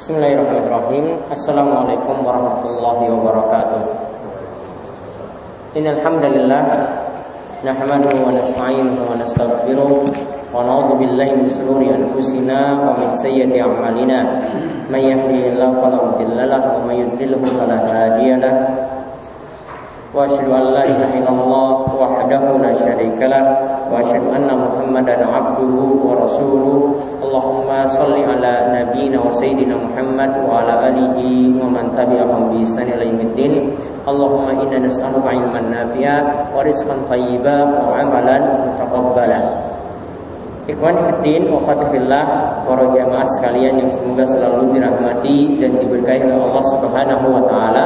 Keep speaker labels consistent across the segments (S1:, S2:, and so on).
S1: Bismillahirrahmanirrahim. Assalamualaikum warahmatullahi wabarakatuh. Innal hamdalillah nahmaduhu wa nasta'inuhu wa nastaghfiruh wa na'udzu billahi min shururi anfusina wa min sayyiati a'malina. May yahdihillahu fala mudilla lahu wa may yudlilhu fala hadiya lahu. Wa asyhadu an la ilaha illallah wahdahu la syarika lah wa asyhadu anna Muhammadan 'abduhu wa rasuluh. Allahumma shalli ala nabiyyina wa sayyidina Muhammad wa ala alihi wa man tabi'ahum bi ihsan ila yaumiddin. Allahumma inna nas'aluka 'ilman nafi'a wa rizqan thayyiban wa 'amalan mutaqabbala. Ikhwan fiddin wa akhwati fillah, para jamaah sekalian yang semoga selalu dirahmati dan diberkahi oleh Allah Subhanahu wa taala.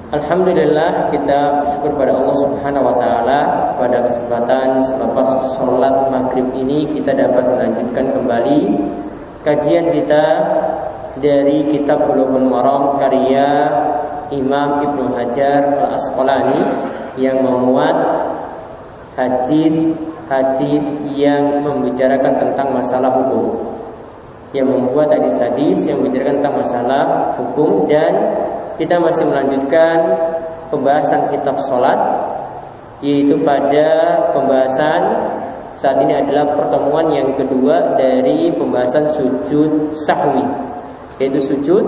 S1: Alhamdulillah, kita bersyukur pada Allah Subhanahu wa taala pada kesempatan selepas sholat maghrib ini kita dapat melanjutkan kembali kajian kita dari kitab Bulughul Maram karya Imam Ibnu Hajar Al-Asqalani yang memuat hadis-hadis yang membicarakan tentang masalah hukum, yang membuat hadis-hadis yang membicarakan tentang masalah hukum. Dan kita masih melanjutkan pembahasan kitab sholat, yaitu pada pembahasan saat ini adalah pertemuan yang kedua dari pembahasan sujud sahwi, yaitu sujud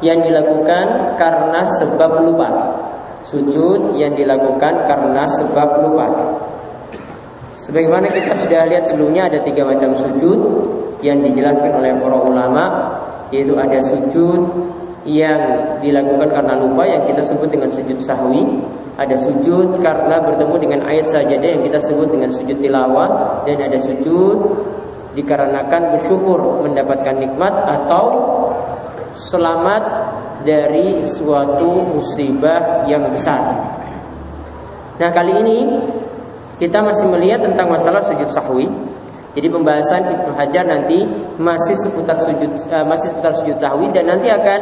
S1: yang dilakukan karena sebab lupa. Sujud yang dilakukan karena sebab lupa. Sebagaimana kita sudah lihat sebelumnya, ada 3 macam sujud yang dijelaskan oleh para ulama, yaitu ada sujud yang dilakukan karena lupa yang kita sebut dengan sujud sahwi, ada sujud karena bertemu dengan ayat sajadah yang kita sebut dengan sujud tilawah, dan ada sujud dikarenakan bersyukur mendapatkan nikmat atau selamat dari suatu musibah yang besar. Nah, kali ini kita masih melihat tentang masalah sujud sahwi. Jadi pembahasan Ibnu Hajar nanti masih seputar sujud sahwi, dan nanti akan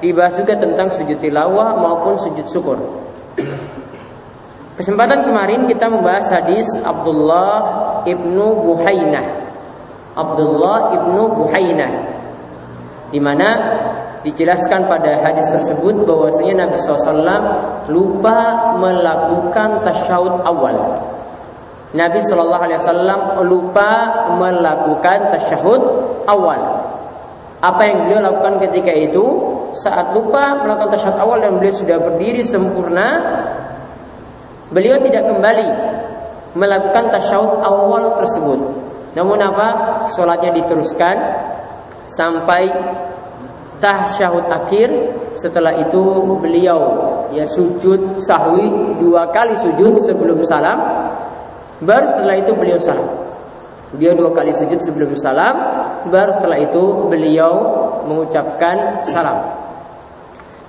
S1: dibahas juga tentang sujud tilawah maupun sujud syukur. Kesempatan kemarin kita membahas hadis Abdullah ibnu Buhainah. Abdullah ibnu Buhainah, di mana dijelaskan pada hadis tersebut bahwasanya Nabi SAW lupa melakukan tasyahud awal. Nabi SAW lupa melakukan tasyahud awal. Apa yang beliau lakukan ketika itu? Saat lupa melakukan tasyahud awal dan beliau sudah berdiri sempurna, beliau tidak kembali melakukan tasyahud awal tersebut. Namun apa? Sholatnya diteruskan sampai tasyahud akhir. Setelah itu beliau sujud sahwi 2 kali sujud sebelum salam. Baru setelah itu beliau salam. Dia 2 kali sujud sebelum salam. Baru setelah itu beliau mengucapkan salam.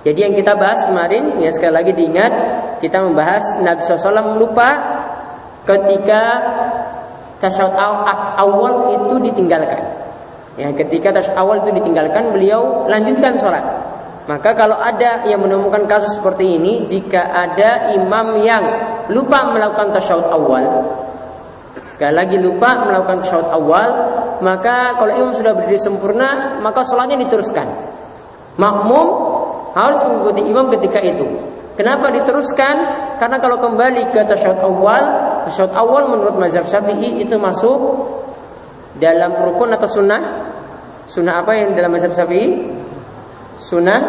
S1: Jadi yang kita bahas kemarin, sekali lagi diingat, kita membahas Nabi SAW lupa ketika tasyahud awal itu ditinggalkan. Ketika tasyahud awal itu ditinggalkan, beliau lanjutkan sholat. Maka kalau ada yang menemukan kasus seperti ini, jika ada imam yang lupa melakukan tasyahud awal, sekali lagi lupa melakukan tasyahud awal, maka kalau imam sudah berdiri sempurna, maka sholatnya diteruskan. Makmum harus mengikuti imam ketika itu. Kenapa diteruskan? Karena kalau kembali ke tasyahud awal menurut mazhab Syafi'i itu masuk dalam rukun atau sunnah. Sunnah apa yang dalam mazhab Syafi'i? Sunnah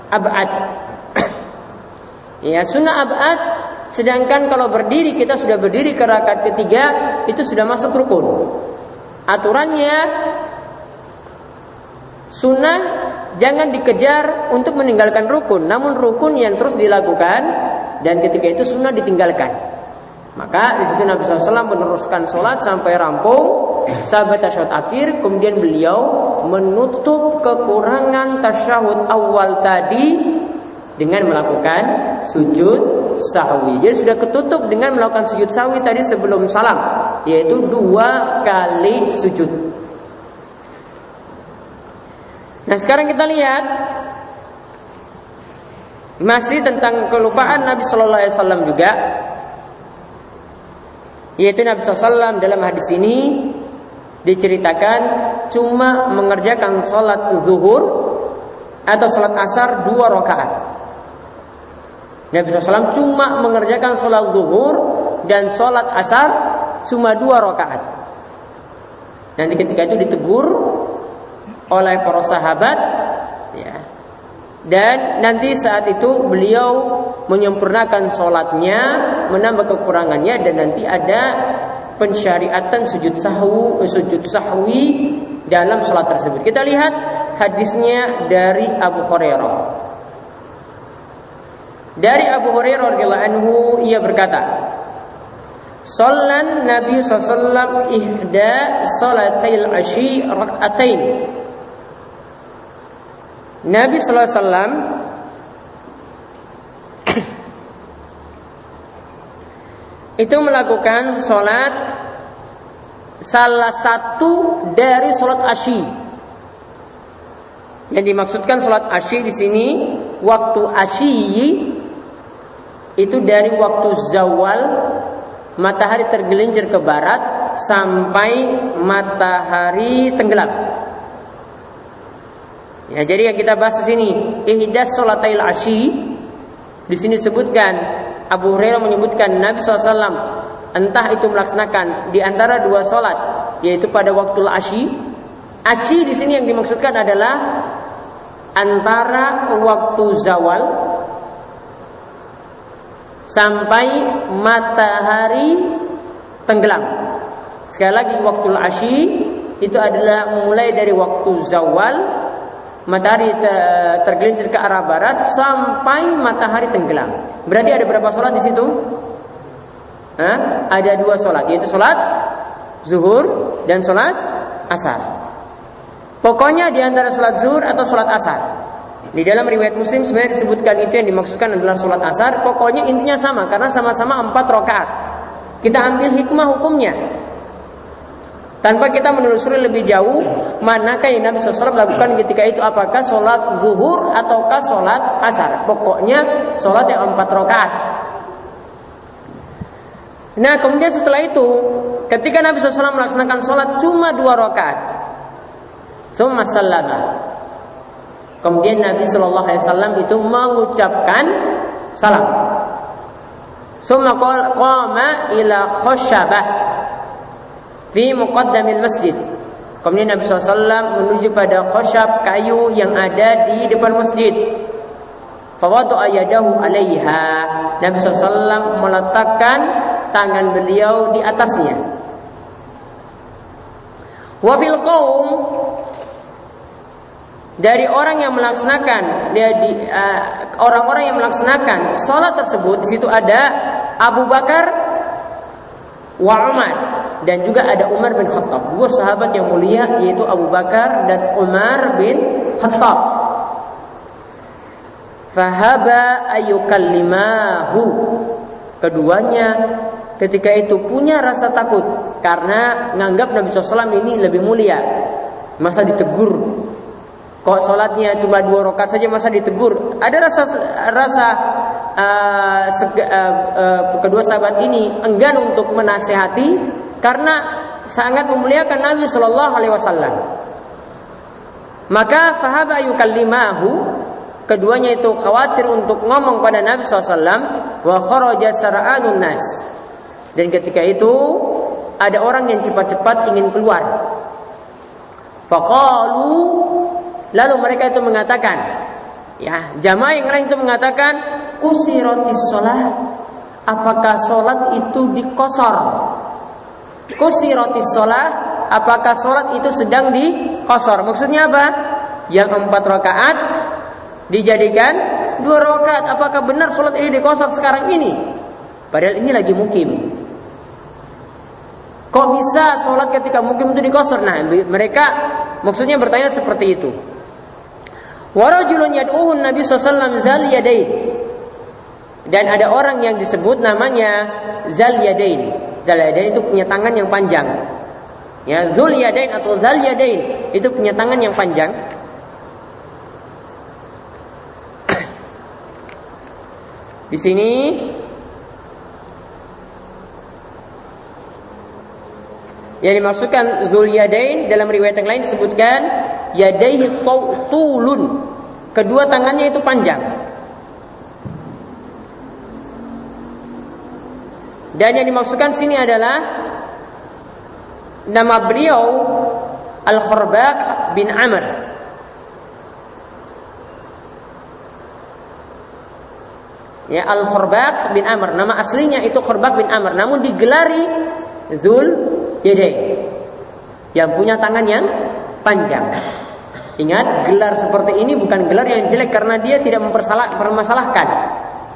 S1: ab'ad. Sunnah ab'ad. Sedangkan kalau berdiri, kita sudah berdiri ke rakaat ketiga, itu sudah masuk rukun. Aturannya sunnah jangan dikejar untuk meninggalkan rukun, namun rukun yang terus dilakukan, dan ketika itu sunnah ditinggalkan. Maka di situ Nabi SAW meneruskan sholat sampai rampung sampai tasyahud akhir. Kemudian beliau menutup kekurangan tasyahud awal tadi dengan melakukan sujud sahwi. Jadi sudah ketutup dengan melakukan sujud sahwi tadi sebelum salam, yaitu 2 kali sujud. Nah, sekarang kita lihat masih tentang kelupaan Nabi SAW juga, yaitu Nabi SAW dalam hadis ini diceritakan cuma mengerjakan sholat zuhur atau sholat asar 2 rakaat. Nabi SAW cuma mengerjakan sholat zuhur dan sholat asar cuma 2 rakaat. Nanti ketika itu ditegur oleh para sahabat, ya. Dan nanti saat itu beliau menyempurnakan sholatnya, menambah kekurangannya, dan nanti ada pensyariatan sujud sahwi dalam sholat tersebut. Kita lihat hadisnya dari Abu Hurairah. Dari Abu Hurairah radhiyallahu anhu, ia berkata, "Shallan Nabi sallallahu alaihi wasallam ihda salatail asyi rak'atain." Nabi sallallahu alaihi wasallam itu melakukan sholat salah satu dari sholat asyi. Yang dimaksudkan sholat asyi di sini, waktu asyi itu dari waktu zawal matahari tergelincir ke barat sampai matahari tenggelam. Ya, jadi yang kita bahas di sini ihdas salatail asyi. Di sini disebutkan, Abu Hurairah menyebutkan Nabi SAW entah itu melaksanakan di antara 2 sholat, yaitu pada waktu asyi. Asyi di sini yang dimaksudkan adalah antara waktu zawal sampai matahari tenggelam. Sekali lagi, waktu asyi itu adalah mulai dari waktu zawal matahari tergelincir ke arah barat sampai matahari tenggelam. Berarti ada berapa sholat di situ? Ada 2 sholat, yaitu sholat zuhur dan sholat asar. Pokoknya di antara sholat zuhur atau sholat asar. Di dalam riwayat Muslim sebenarnya disebutkan itu yang dimaksudkan adalah sholat asar. Pokoknya intinya sama, karena sama-sama 4 rakaat. Kita ambil hikmah hukumnya, tanpa kita menelusuri lebih jauh manakah yang Nabi SAW lakukan ketika itu, apakah sholat zuhur ataukah sholat asar. Pokoknya sholat yang 4 rakaat. Nah, kemudian setelah itu ketika Nabi SAW melaksanakan sholat cuma 2 rakaat, summa sallama, kemudian Nabi SAW itu mengucapkan salam. Summa qama ila khasyabah fi muqaddamil masjid. Kemudian Nabi SAW menuju pada khasyab, kayu yang ada di depan masjid. Fawada'a yadahu 'alaiha. Nabi SAW meletakkan tangan beliau di atasnya. Wa fil qaum, dari orang yang melaksanakan orang-orang yang melaksanakan salat tersebut, di situ ada Abu Bakar wa Umar, dan juga ada Umar bin Khattab, 2 sahabat yang mulia, yaitu Abu Bakar dan Umar bin Khattab. Fahaba ayyukallimahu, keduanya ketika itu punya rasa takut karena nganggap Nabi SAW ini lebih mulia. Masa ditegur, kok sholatnya cuma 2 rakaat saja, masa ditegur? Ada kedua sahabat ini enggan untuk menasihati karena sangat memuliakan Nabi Shallallahu Alaihi Wasallam. Maka fahaba yukallimahu, keduanya itu khawatir untuk ngomong pada Nabi SAW. Wa kharaja sar'anun nas, dan ketika itu ada orang yang cepat-cepat ingin keluar. Faqalu, lalu mereka itu mengatakan, ya, jamaah yang lain itu mengatakan, kusiratis shalah, apakah sholat itu dikosor? Kusiratis shalah, apakah sholat itu sedang dikosor? Maksudnya apa? Yang 4 rakaat dijadikan 2 rakaat. Apakah benar sholat ini dikosor sekarang ini? Padahal ini lagi mukim. Kok bisa sholat ketika mukim itu dikosor? Nah, mereka maksudnya bertanya seperti itu. Warajulun yad'uhu Nabi sallallahu zal yadain, dan ada orang yang disebut namanya Zal Yadain. Zal Yadain itu punya tangan yang panjang. Ya, Zul Yadain atau Zal Yadain itu punya tangan yang panjang. Di sini Yang dimaksudkan Dzul Yadain dalam riwayat yang lain disebutkan yadaihi tulun. Kedua tangannya itu panjang. Dan yang dimaksudkan sini adalah nama beliau Al-Kharbaq bin Amr. Ya, Al-Kharbaq bin Amr. Nama aslinya itu Kharbaq bin Amr, namun digelari Dzul Yadain, yang punya tangan yang panjang. Ingat, gelar seperti ini bukan gelar yang jelek karena dia tidak mempermasalahkan.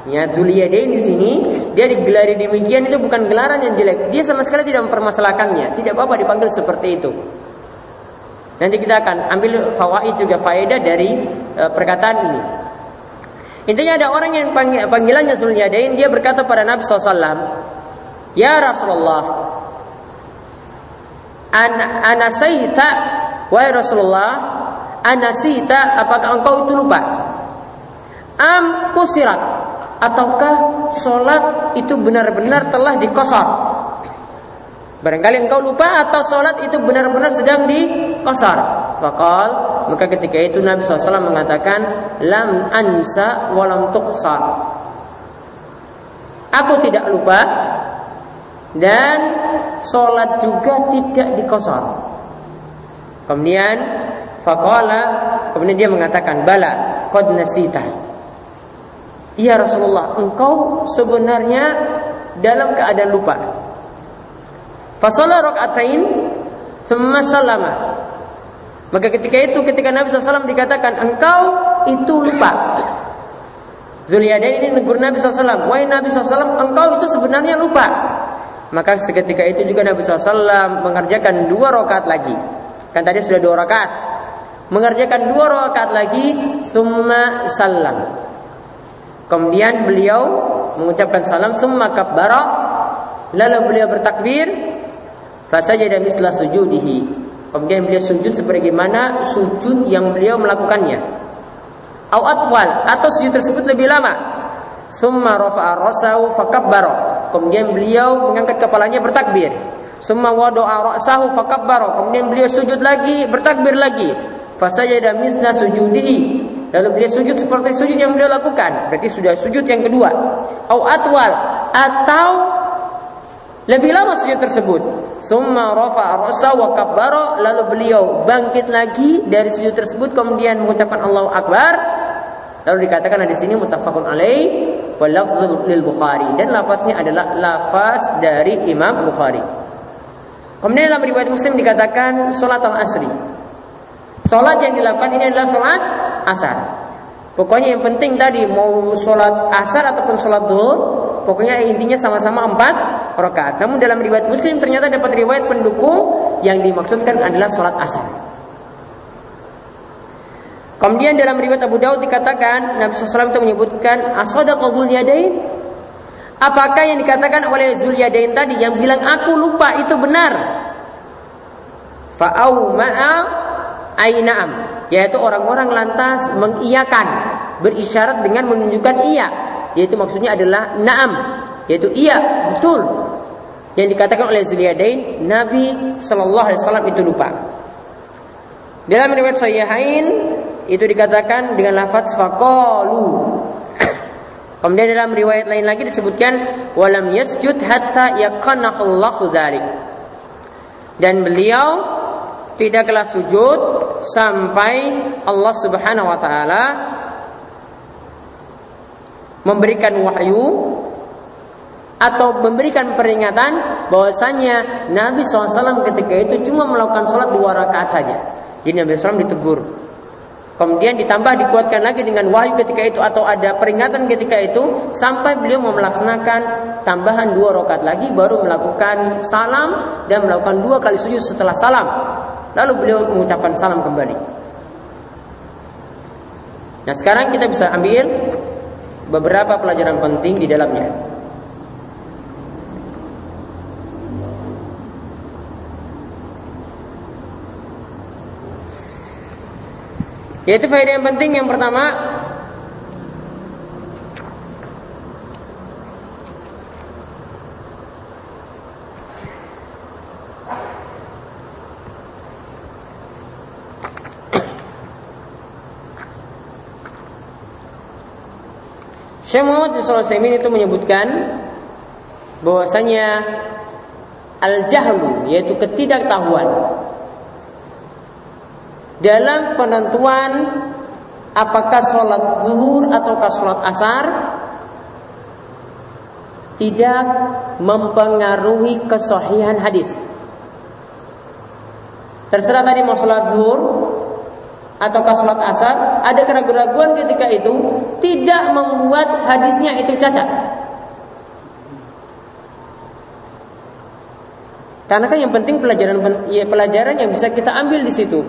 S1: Ya, Dzul Yadain di sini dia digelari demikian itu bukan gelaran yang jelek. Dia sama sekali tidak mempermasalahkannya. Tidak apa-apa dipanggil seperti itu. Nanti kita akan ambil fawaid juga faedah dari perkataan ini. Intinya ada orang yang panggilannya Dzul Yadain, dia berkata pada Nabi SAW, "Ya Rasulullah, anasita, wahai Rasulullah, anasita, apakah engkau itu lupa? Am kusirat, ataukah sholat itu benar-benar telah dikosor? Barangkali engkau lupa atau sholat itu benar-benar sedang dikosor." Faqal, maka ketika itu Nabi SAW mengatakan, "Lam ansa walam tuqsar." Aku tidak lupa dan sholat juga tidak dikosor. Kemudian faqala, kemudian dia mengatakan, "Bala qad nasita." Ya Rasulullah, engkau sebenarnya dalam keadaan lupa. Fasalla raka'atain tsumma sallama. Maka ketika Nabi SAW dikatakan engkau itu lupa, Dzul Yadain ini menegur Nabi SAW, "Wahai Nabi SAW, engkau itu sebenarnya lupa." Maka seketika itu juga Nabi SAW mengerjakan 2 rakaat lagi. Kan tadi sudah 2 rakaat. Mengerjakan 2 rakaat lagi, tsumma sallam. Kemudian beliau mengucapkan salam, tsumma kabbara, lalu beliau bertakbir, fasajada misla sujudihi. Kemudian beliau sujud sebagaimana sujud yang beliau melakukannya. Au atwal, atau sujud tersebut lebih lama. Tsumma rafa'a ra'sahu fakabbara. Kemudian beliau mengangkat kepalanya bertakbir. Tsumma wada'a ra'sahu fakabbara. Kemudian beliau sujud lagi, bertakbir lagi. Fasajada misla sujudihi. Lalu beliau sujud seperti sujud yang beliau lakukan. Berarti sudah sujud yang kedua. Au atwal, atau lebih lama sujud tersebut. Tsumma rafa'a ra'sahu wa kabbara. Lalu beliau bangkit lagi dari sujud tersebut, kemudian mengucapkan Allahu Akbar. Lalu dikatakan di sini muttafaqun alaih wa lafzul lil Bukhari, dan lafaznya adalah lafaz dari Imam Bukhari. Kemudian dalam riwayat Muslim dikatakan salat al-asri. Salat yang dilakukan ini adalah salat asar. Pokoknya yang penting tadi mau salat asar ataupun salat zuhur, pokoknya intinya sama-sama 4 rakaat. Namun dalam riwayat Muslim ternyata dapat riwayat pendukung yang dimaksudkan adalah salat asar. Kemudian dalam riwayat Abu Daud dikatakan Nabi SAW itu menyebutkan asadaqa Dzul Yadain. Apakah yang dikatakan oleh Dzul Yadain tadi yang bilang aku lupa itu benar? Fa'au ma'a aina'am, yaitu orang-orang lantas mengiyakan, berisyarat dengan menunjukkan iya, yaitu maksudnya adalah na'am, yaitu iya, betul. Yang dikatakan oleh Dzul Yadain, Nabi sallallahu alaihi wasallam itu lupa. Dalam riwayat Sahihain itu dikatakan dengan lafaz faqalu. Kemudian dalam riwayat lain lagi disebutkan walam yasjud hatta yaqanahu dzalik. Dan beliau tidaklah sujud sampai Allah Subhanahu wa taala memberikan wahyu atau memberikan peringatan bahwasanya Nabi SAW ketika itu cuma melakukan sholat 2 rakaat saja. Jadi Nabi SAW ditegur. Kemudian ditambah dikuatkan lagi dengan wahyu ketika itu atau ada peringatan ketika itu sampai beliau mau melaksanakan tambahan 2 rakaat lagi baru melakukan salam dan melakukan 2 kali sujud setelah salam. Lalu beliau mengucapkan salam kembali. Nah, sekarang kita bisa ambil beberapa pelajaran penting di dalamnya. Yaitu faedah yang penting yang pertama, Syekh Muhammad bin Shalih Al-Utsaimin itu menyebutkan bahwasanya al-jahlu, yaitu ketidaktahuan dalam penentuan apakah sholat zuhur ataukah sholat asar, tidak mempengaruhi kesahihan hadis. Terserah tadi mau sholat zuhur ataukah sholat asar, ada keraguan-keraguan ketika itu, tidak membuat hadisnya itu cacat. Karena kan yang penting pelajaran yang bisa kita ambil di situ.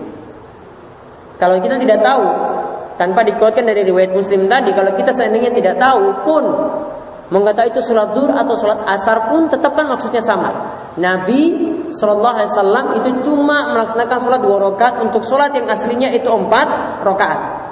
S1: Kalau kita tidak tahu, tanpa dikuatkan dari riwayat Muslim tadi, kalau kita seandainya tidak tahu pun, mengatakan itu sholat zuhur atau sholat asar pun tetap kan maksudnya sama. Nabi Shallallahu Alaihi Wasallam itu cuma melaksanakan sholat 2 rakaat untuk sholat yang aslinya itu 4 rakaat.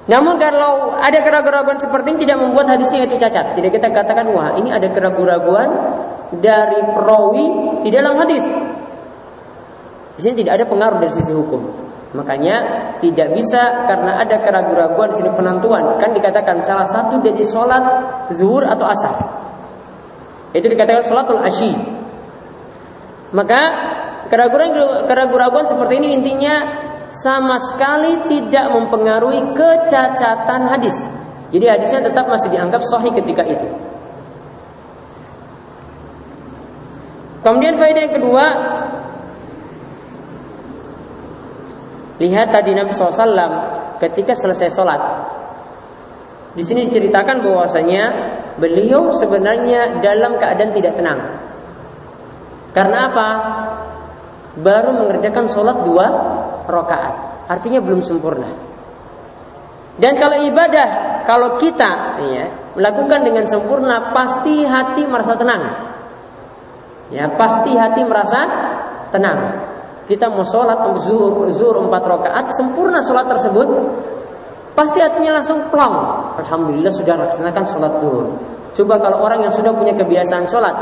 S1: Namun kalau ada keraguan-keraguan seperti ini tidak membuat hadisnya itu cacat. Tidak kita katakan wah ini ada keraguan-keraguan dari perawi di dalam hadis. Di sini tidak ada pengaruh dari sisi hukum. Makanya tidak bisa karena ada keraguan-keraguan di sini penentuan. Kan dikatakan salah satu dari sholat zuhur atau asar. Itu dikatakan sholatul asyi. Maka keraguan-keraguan seperti ini intinya sama sekali tidak mempengaruhi kecacatan hadis. Jadi hadisnya tetap masih dianggap sahih ketika itu. Kemudian faedah yang kedua, lihat tadi Nabi SAW ketika selesai sholat. Di sini diceritakan bahwasanya beliau sebenarnya dalam keadaan tidak tenang. Karena apa? Baru mengerjakan sholat 2 rakaat, artinya belum sempurna. Dan kalau ibadah, kalau kita melakukan dengan sempurna, pasti hati merasa tenang. Pasti hati merasa tenang. Kita mau sholat zuhur 4 rakaat, sempurna sholat tersebut, pasti hatinya langsung plong. Alhamdulillah sudah laksanakan sholat zuhur. Coba kalau orang yang sudah punya kebiasaan sholat,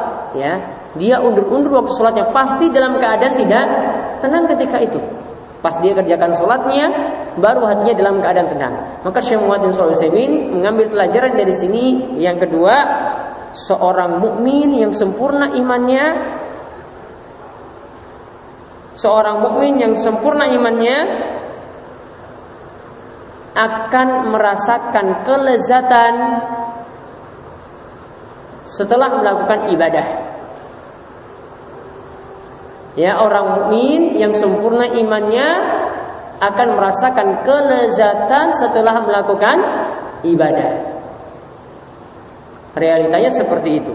S1: dia undur-undur waktu sholatnya, pasti dalam keadaan tidak tenang ketika itu. Pas dia kerjakan sholatnya, baru hatinya dalam keadaan tenang. Maka Syekh Muhammad bin Shalih Al-Utsaimin mengambil pelajaran dari sini. Yang kedua, seorang mukmin yang sempurna imannya, akan merasakan kelezatan setelah melakukan ibadah. Orang mukmin yang sempurna imannya akan merasakan kelezatan setelah melakukan ibadah. Realitanya seperti itu.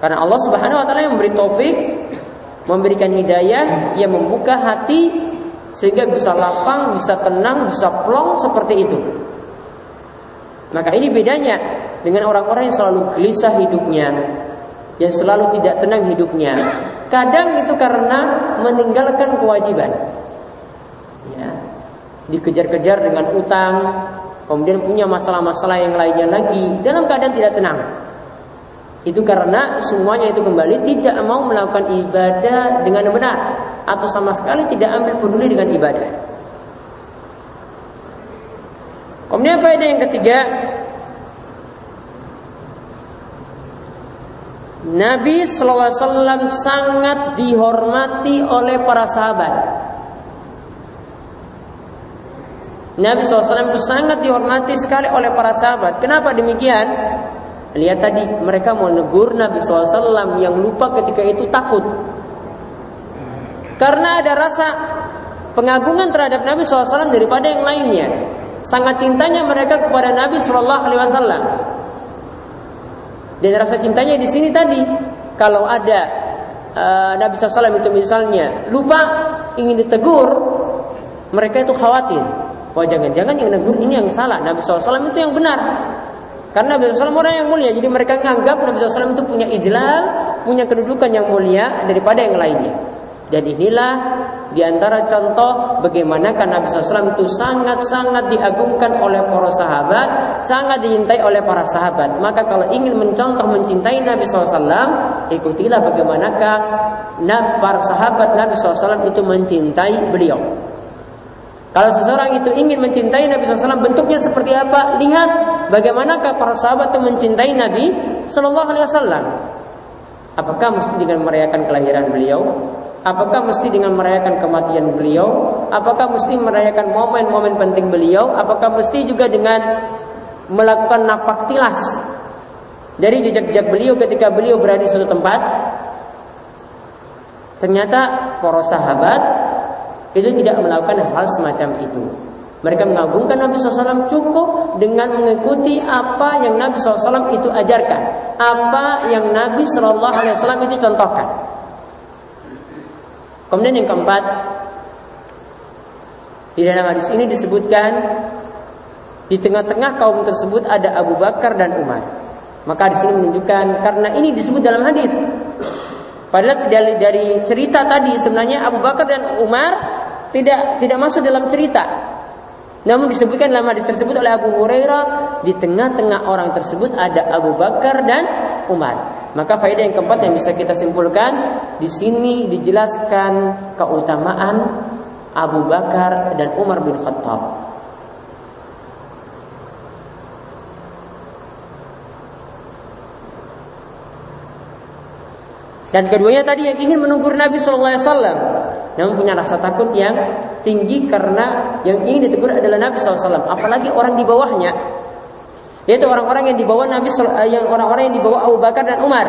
S1: Karena Allah Subhanahu wa taala yang memberi taufik, memberikan hidayah, yang membuka hati sehingga bisa lapang, bisa tenang, bisa plong seperti itu. Maka ini bedanya dengan orang-orang yang selalu gelisah hidupnya, yang selalu tidak tenang hidupnya. Kadang itu karena meninggalkan kewajiban, dikejar-kejar dengan utang, kemudian punya masalah-masalah yang lainnya lagi, dalam keadaan tidak tenang. Itu karena semuanya itu kembali tidak mau melakukan ibadah dengan benar, atau sama sekali tidak ambil peduli dengan ibadah. Kemudian faedah yang ketiga, Nabi sallallahu alaihi wasallam sangat dihormati oleh para sahabat. Nabi SAW itu sangat dihormati sekali oleh para sahabat. Kenapa demikian? Lihat tadi, mereka mau negur Nabi SAW yang lupa ketika itu takut. Karena ada rasa pengagungan terhadap Nabi SAW daripada yang lainnya. Sangat cintanya mereka kepada Nabi SAW. Dan rasa cintanya di sini tadi, kalau ada Nabi SAW itu misalnya lupa ingin ditegur, mereka itu khawatir. Wah, jangan-jangan yang negur ini yang salah, Nabi SAW itu yang benar. Karena Nabi SAW orang yang mulia, jadi mereka menganggap Nabi SAW itu punya ijlal, punya kedudukan yang mulia daripada yang lainnya. Dan inilah diantara contoh bagaimana Nabi SAW itu sangat-sangat diagungkan oleh para sahabat, sangat dicintai oleh para sahabat. Maka kalau ingin mencontoh mencintai Nabi SAW, ikutilah bagaimanakah para sahabat Nabi SAW itu mencintai beliau. Kalau seseorang itu ingin mencintai Nabi SAW, bentuknya seperti apa? Lihat bagaimanakah para sahabat itu mencintai Nabi SAW. Apakah mesti dengan merayakan kelahiran beliau? Apakah mesti dengan merayakan kematian beliau? Apakah mesti merayakan momen-momen penting beliau? Apakah mesti juga dengan melakukan napak tilas dari jejak-jejak beliau ketika beliau berada di suatu tempat? Ternyata para sahabat itu tidak melakukan hal semacam itu. Mereka mengagungkan Nabi SAW cukup dengan mengikuti apa yang Nabi SAW itu ajarkan, apa yang Nabi SAW itu contohkan. Kemudian yang keempat, di dalam hadis ini disebutkan di tengah-tengah kaum tersebut ada Abu Bakar dan Umar. Maka di sini menunjukkan karena ini disebut dalam hadis. Padahal dari cerita tadi sebenarnya Abu Bakar dan Umar tidak masuk dalam cerita. Namun disebutkan dalam hadis tersebut oleh Abu Hurairah, di tengah-tengah orang tersebut ada Abu Bakar dan Umar. Maka faedah yang keempat yang bisa kita simpulkan, di sini dijelaskan keutamaan Abu Bakar dan Umar bin Khattab. Dan keduanya tadi yang ingin menegur Nabi SAW, namun punya rasa takut yang tinggi karena yang ingin ditegur adalah Nabi SAW. Apalagi orang di bawahnya, yaitu orang-orang yang dibawa orang-orang yang dibawa Abu Bakar dan Umar.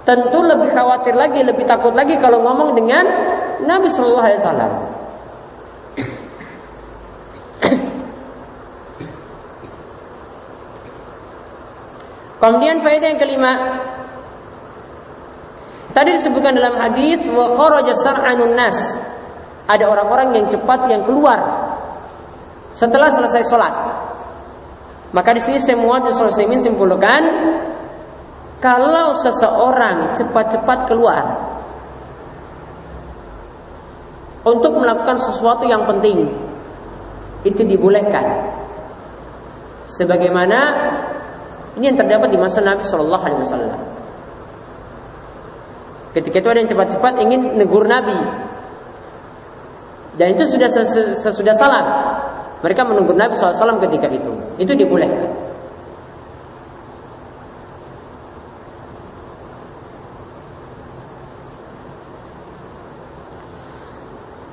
S1: Tentu lebih khawatir lagi, lebih takut lagi kalau ngomong dengan Nabi Sallallahu Alaihi Wasallam. Kemudian faedah yang kelima, tadi disebutkan dalam hadis wa kharaja sar'anun nas. Ada orang-orang yang cepat yang keluar setelah selesai sholat. Maka di sini semua Muslimin simpulkan, kalau seseorang cepat-cepat keluar untuk melakukan sesuatu yang penting, itu dibolehkan. Sebagaimana ini yang terdapat di masa Nabi Sallallahu Alaihi Wasallam. Ketika itu ada yang cepat-cepat ingin negur Nabi, dan itu sudah sesudah salam. Mereka menegur Nabi SAW ketika itu dibolehkan.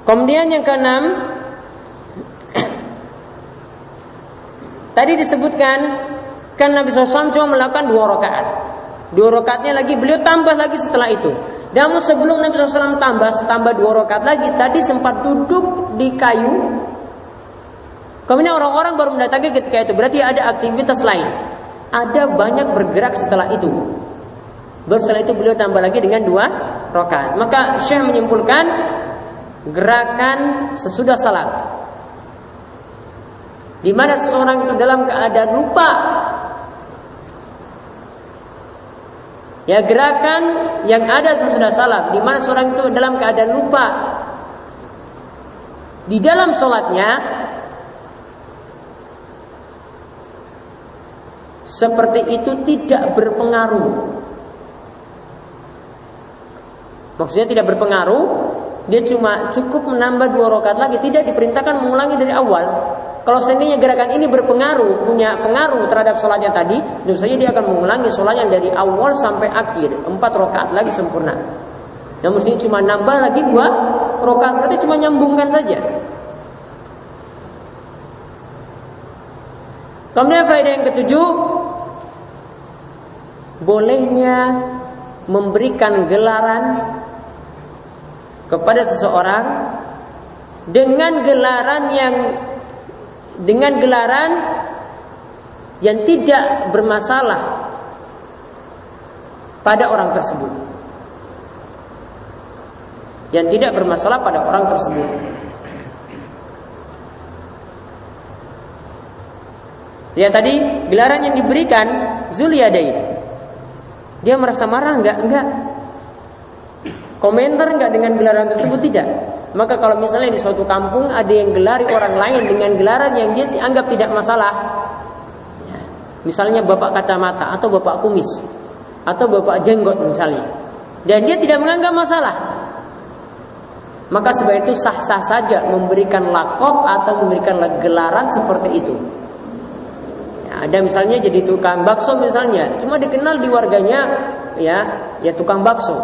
S1: Kemudian yang keenam, tadi disebutkan kan Nabi SAW cuma melakukan 2 rakaat. 2 rakaatnya lagi beliau tambah lagi setelah itu. Namun sebelum Nabi SAW tambah 2 rakaat lagi, tadi sempat duduk di kayu. Kemudian orang-orang baru mendatangi ketika itu. Berarti ada aktivitas lain. Ada banyak bergerak setelah itu. Baru setelah itu beliau tambah lagi dengan 2 rakaat. Maka Syekh menyimpulkan gerakan sesudah salat, di mana seseorang itu dalam keadaan lupa. Ya, gerakan yang ada sesudah salat, di mana seorang itu dalam keadaan lupa di dalam salatnya, seperti itu tidak berpengaruh. Maksudnya tidak berpengaruh, dia cuma cukup menambah 2 rakaat lagi, tidak diperintahkan mengulangi dari awal. Kalau seandainya gerakan ini berpengaruh, punya pengaruh terhadap sholatnya tadi, tentu saja dia akan mengulangi sholatnya dari awal sampai akhir, 4 rakaat lagi sempurna. Namun sini cuma nambah lagi 2 rakaat, berarti cuma nyambungkan saja. Kemudian faedah yang ketujuh, bolehnya memberikan gelaran kepada seseorang dengan gelaran yang tidak bermasalah pada orang tersebut. Yang tidak bermasalah pada orang tersebut. Ya, tadi gelaran yang diberikan Zulyadain, dia merasa marah enggak? komentar nggak dengan gelaran tersebut? Tidak. Maka kalau misalnya di suatu kampung ada yang gelari orang lain dengan gelaran yang dia anggap tidak masalah, ya, misalnya bapak kacamata atau bapak kumis atau bapak jenggot misalnya, dan dia tidak menganggap masalah, maka sebaik itu sah-sah saja memberikan lakop atau memberikan gelaran seperti itu. Ya, ada misalnya jadi tukang bakso misalnya, cuma dikenal di warganya ya tukang bakso.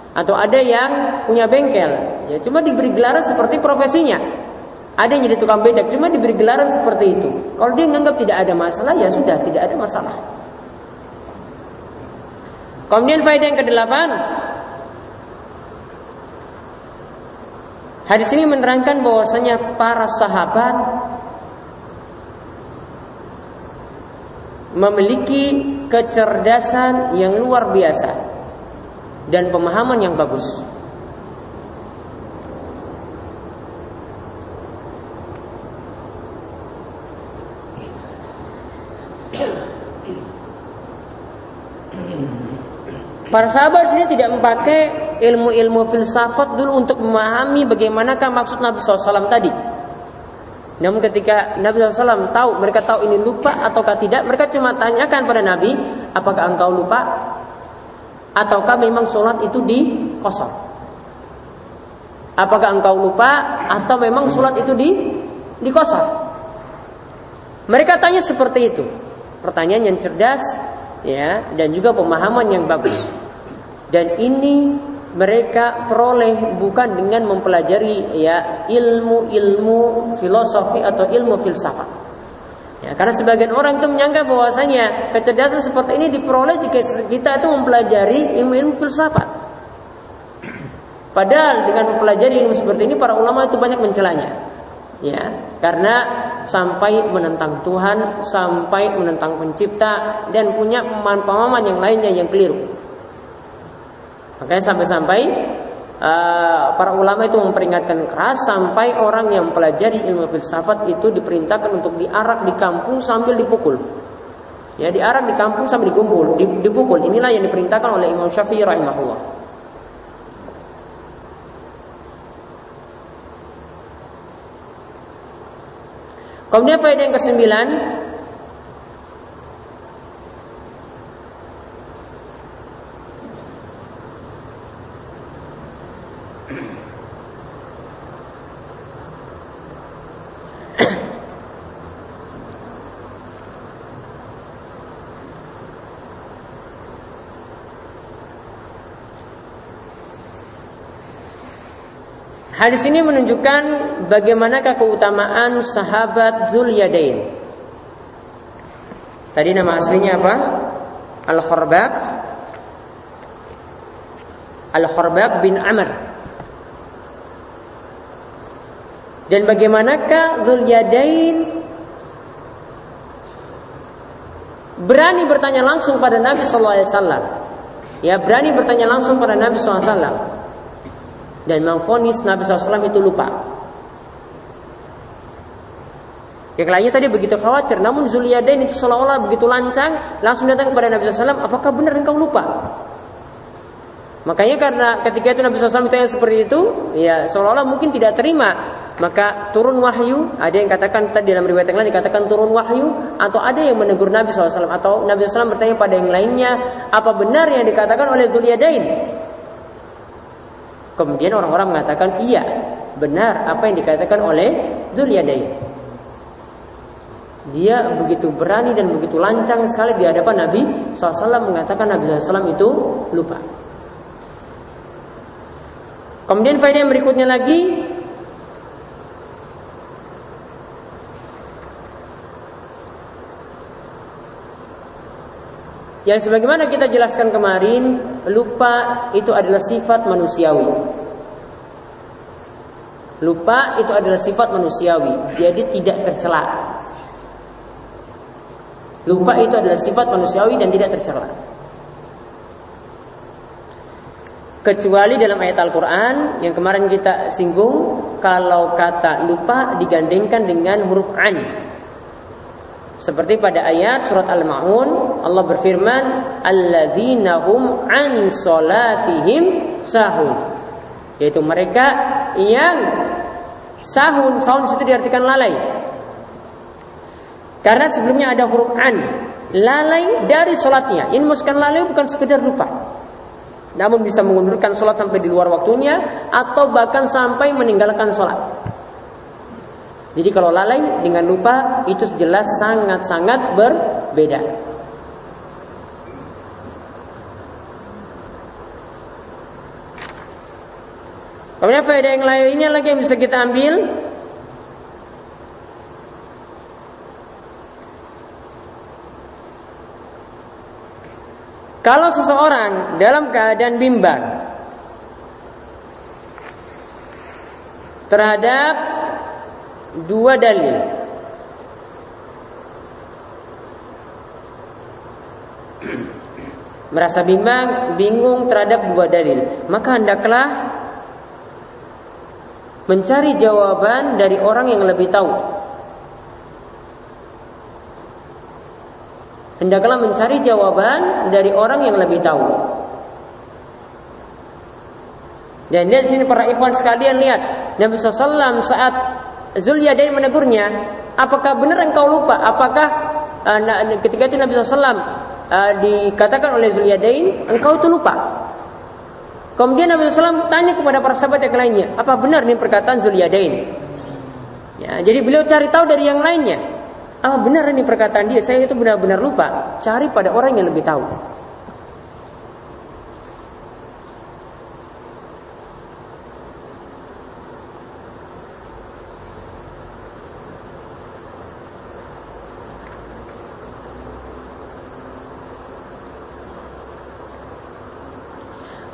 S1: Atau ada yang punya bengkel, ya cuma diberi gelaran seperti profesinya. Ada yang jadi tukang becak, cuma diberi gelaran seperti itu. Kalau dia menganggap tidak ada masalah, ya sudah, tidak ada masalah. Kemudian faedah yang ke-8, hadis ini menerangkan bahwasanya para sahabat memiliki kecerdasan yang luar biasa dan pemahaman yang bagus. Para sahabat sini tidak memakai ilmu-ilmu filsafat dulu untuk memahami bagaimanakah maksud Nabi SAW tadi. Namun ketika Nabi SAW mereka tahu ini lupa ataukah tidak, mereka cuma tanyakan pada Nabi, apakah engkau lupa? Ataukah memang sholat itu dikosor? Apakah engkau lupa atau memang sholat itu dikosor? Mereka tanya seperti itu. Pertanyaan yang cerdas, ya, dan juga pemahaman yang bagus. Dan ini mereka peroleh bukan dengan mempelajari ya ilmu filosofi atau ilmu filsafat. Ya, karena sebagian orang itu menyangka bahwasanya kecerdasan seperti ini diperoleh jika kita itu mempelajari ilmu-ilmu filsafat. Padahal dengan mempelajari ilmu seperti ini para ulama itu banyak mencelanya. Ya, karena sampai menentang Tuhan, sampai menentang pencipta dan punya pemahaman yang lainnya yang keliru. Makanya sampai-sampai para ulama itu memperingatkan keras sampai orang yang mempelajari ilmu filsafat itu diperintahkan untuk diarak di kampung sambil dipukul. Ya, diarak di kampung sambil dipukul. Inilah yang diperintahkan oleh Imam Syafi'i rahimahullah. Kemudian faedah yang ke-9, hadis ini menunjukkan bagaimanakah keutamaan sahabat Zulyadain. Tadi nama aslinya apa? Al-Kharbaq bin Amr. Dan bagaimanakah Zulyadain berani bertanya langsung pada Nabi sallallahu alaihi wasallam. Ya, berani bertanya langsung pada Nabi sallallahu alaihi wasallam. Dan memvonis Nabi SAW itu lupa. Yang lainnya tadi begitu khawatir, namun Zulyadain itu seolah-olah begitu lancang, langsung datang kepada Nabi SAW, apakah benar engkau lupa? Makanya karena ketika itu Nabi SAW ditanya seperti itu, ya seolah-olah mungkin tidak terima, maka turun wahyu. Ada yang katakan tadi dalam riwayat yang lain dikatakan turun wahyu, atau ada yang menegur Nabi SAW, atau Nabi SAW bertanya pada yang lainnya, apa benar yang dikatakan oleh Zulyadain? Kemudian orang-orang mengatakan iya, benar apa yang dikatakan oleh Zulyadain. Dia begitu berani dan begitu lancang sekali di hadapan Nabi SAW mengatakan Nabi SAW itu lupa. Kemudian faedah yang berikutnya lagi, yang sebagaimana kita jelaskan kemarin, lupa itu adalah sifat manusiawi. Lupa itu adalah sifat manusiawi, jadi tidak tercela. Lupa itu adalah sifat manusiawi dan tidak tercela. Kecuali dalam ayat Al-Quran yang kemarin kita singgung, kalau kata lupa digandengkan dengan huruf an. Seperti pada ayat surat Al-Ma'un, Allah berfirman, alladzina hum an salatihim sahun. yaitu mereka yang sahun situ diartikan lalai. Karena sebelumnya ada huruf an, lalai dari sholatnya. Ini maksudkan lalai bukan sekedar lupa, namun bisa mengundurkan sholat sampai di luar waktunya atau bahkan sampai meninggalkan sholat. Jadi kalau lalai dengan lupa itu jelas sangat-sangat berbeda. Kemudian faedah yang lain ini lagi yang bisa kita ambil. Kalau seseorang dalam keadaan bimbang terhadap dua dalil, merasa bingung terhadap dua dalil, maka hendaklah mencari jawaban dari orang yang lebih tahu. Hendaklah mencari jawaban dari orang yang lebih tahu. Dan lihat di sini para ikhwan sekalian, lihat Nabi SAW saat Zulyadain menegurnya, apakah benar engkau lupa? Apakah ketika itu Nabi SAW dikatakan oleh Zulyadain, engkau itu lupa? Kemudian Nabi SAW tanya kepada para sahabat yang lainnya, apa benar ini perkataan Zulyadain? Ya, jadi beliau cari tahu dari yang lainnya. Apa benar ini perkataan dia? Saya itu benar-benar lupa. Cari pada orang yang lebih tahu.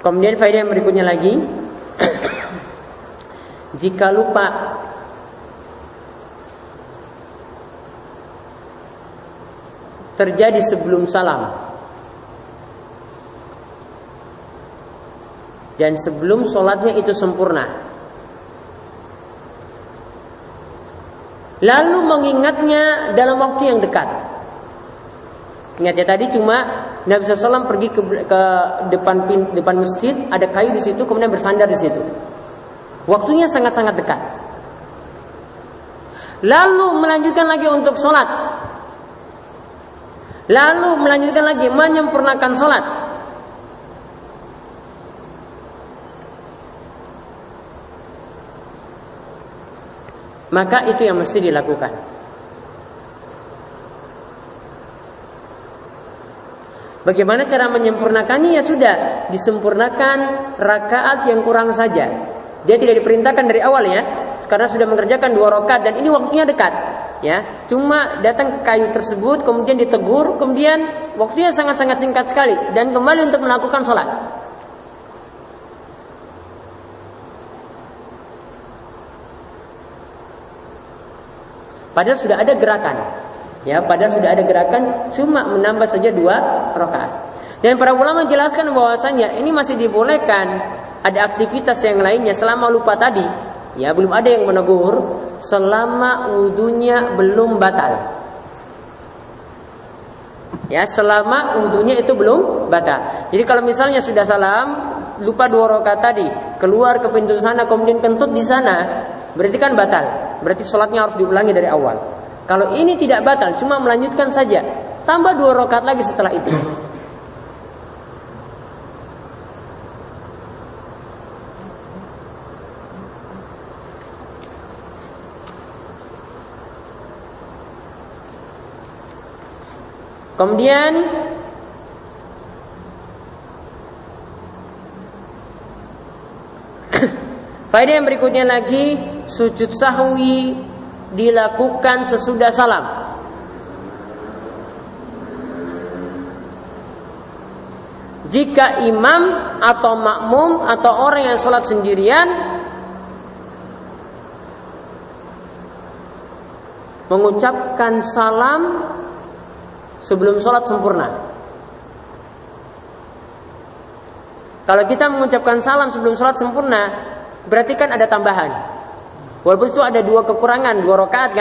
S1: Kemudian faedah yang berikutnya lagi, jika lupa terjadi sebelum salam dan sebelum sholatnya itu sempurna, lalu mengingatnya dalam waktu yang dekat. Ingatnya tadi cuma Nabi SAW pergi ke depan masjid, ada kayu di situ, kemudian bersandar di situ. Waktunya sangat-sangat dekat. Lalu melanjutkan lagi untuk sholat. Lalu melanjutkan lagi menyempurnakan sholat. Maka itu yang mesti dilakukan. Bagaimana cara menyempurnakannya? Ya sudah, disempurnakan rakaat yang kurang saja. Dia tidak diperintahkan dari awal ya, karena sudah mengerjakan 2 rakaat dan ini waktunya dekat. Ya, cuma datang ke kayu tersebut, kemudian ditegur, kemudian waktunya sangat-sangat singkat sekali dan kembali untuk melakukan sholat. Padahal sudah ada gerakan. Ya, padahal sudah ada gerakan, cuma menambah saja 2 rakaat. Dan para ulama menjelaskan bahwasanya ini masih dibolehkan ada aktivitas yang lainnya selama lupa tadi. Ya, belum ada yang menegur selama wudunya belum batal. Ya, selama wudunya itu belum batal. Jadi kalau misalnya sudah salam, lupa 2 rakaat tadi, keluar ke pintu sana kemudian kentut di sana, berarti kan batal. Berarti sholatnya harus diulangi dari awal. Kalau ini tidak batal, cuma melanjutkan saja, tambah 2 rakaat lagi setelah itu. Kemudian faedah yang berikutnya lagi, sujud sahwi dilakukan sesudah salam. Jika imam atau makmum atau orang yang sholat sendirian mengucapkan salam sebelum sholat sempurna. Kalau kita mengucapkan salam sebelum sholat sempurna, berarti kan ada tambahan. Walaupun itu ada 2 kekurangan, 2 rakaat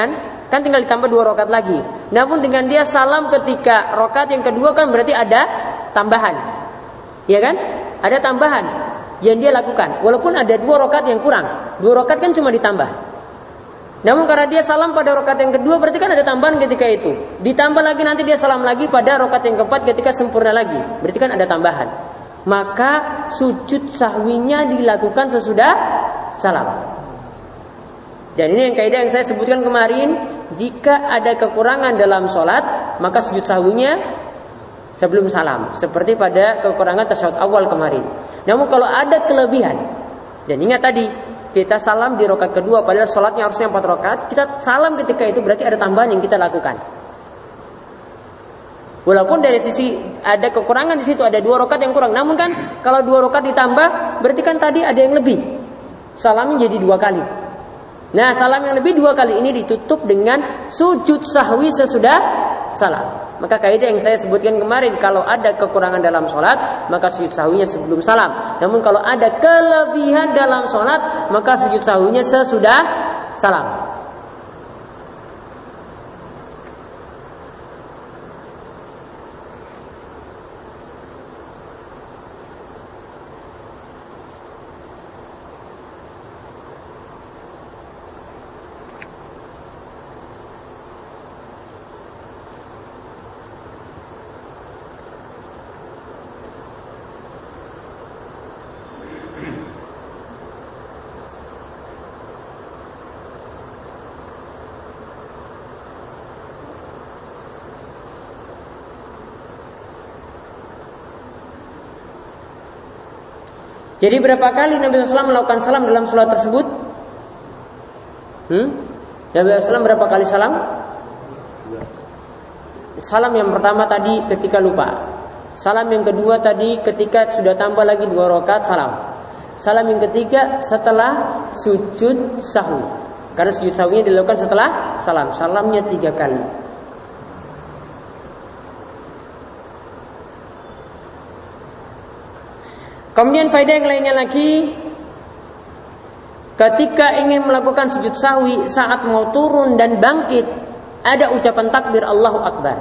S1: kan tinggal ditambah 2 rakaat lagi. Namun dengan dia salam ketika rakaat yang kedua kan berarti ada tambahan. Ya kan? Ada tambahan. yang dia lakukan. Walaupun ada 2 rakaat yang kurang. 2 rakaat kan cuma ditambah. Namun karena dia salam pada rakaat yang kedua, berarti kan ada tambahan ketika itu. Ditambah lagi nanti dia salam lagi pada rakaat yang keempat ketika sempurna lagi. Berarti kan ada tambahan. Maka sujud sahwinya dilakukan sesudah salam. Dan ini yang kaidah yang saya sebutkan kemarin. Jika ada kekurangan dalam sholat, maka sujud sahwinya sebelum salam. Seperti pada kekurangan tasyahud awal kemarin. Namun kalau ada kelebihan, dan ingat tadi, kita salam di rakaat kedua padahal sholatnya harusnya 4 rakaat, kita salam ketika itu berarti ada tambahan yang kita lakukan. Walaupun dari sisi ada kekurangan di situ, ada 2 rakaat yang kurang. Namun kan kalau 2 rakaat ditambah, berarti kan tadi ada yang lebih. Salamnya jadi 2 kali. Nah, salam yang lebih 2 kali ini ditutup dengan sujud sahwi sesudah salam. Maka kaidah yang saya sebutkan kemarin, kalau ada kekurangan dalam sholat, maka sujud sahwinya sebelum salam. Namun kalau ada kelebihan dalam sholat, maka sujud sahwinya sesudah salam. Jadi berapa kali Nabi SAW melakukan salam dalam sholat tersebut? Nabi SAW berapa kali salam? Salam yang pertama tadi ketika lupa. Salam yang kedua tadi ketika sudah tambah lagi 2 rakaat salam. Salam yang ketiga setelah sujud sahwi. Karena sujud sahwinya dilakukan setelah salam. Salamnya 3 kali. Kemudian faedah yang lainnya lagi, ketika ingin melakukan sujud sahwi saat mau turun dan bangkit, ada ucapan takbir Allahu Akbar.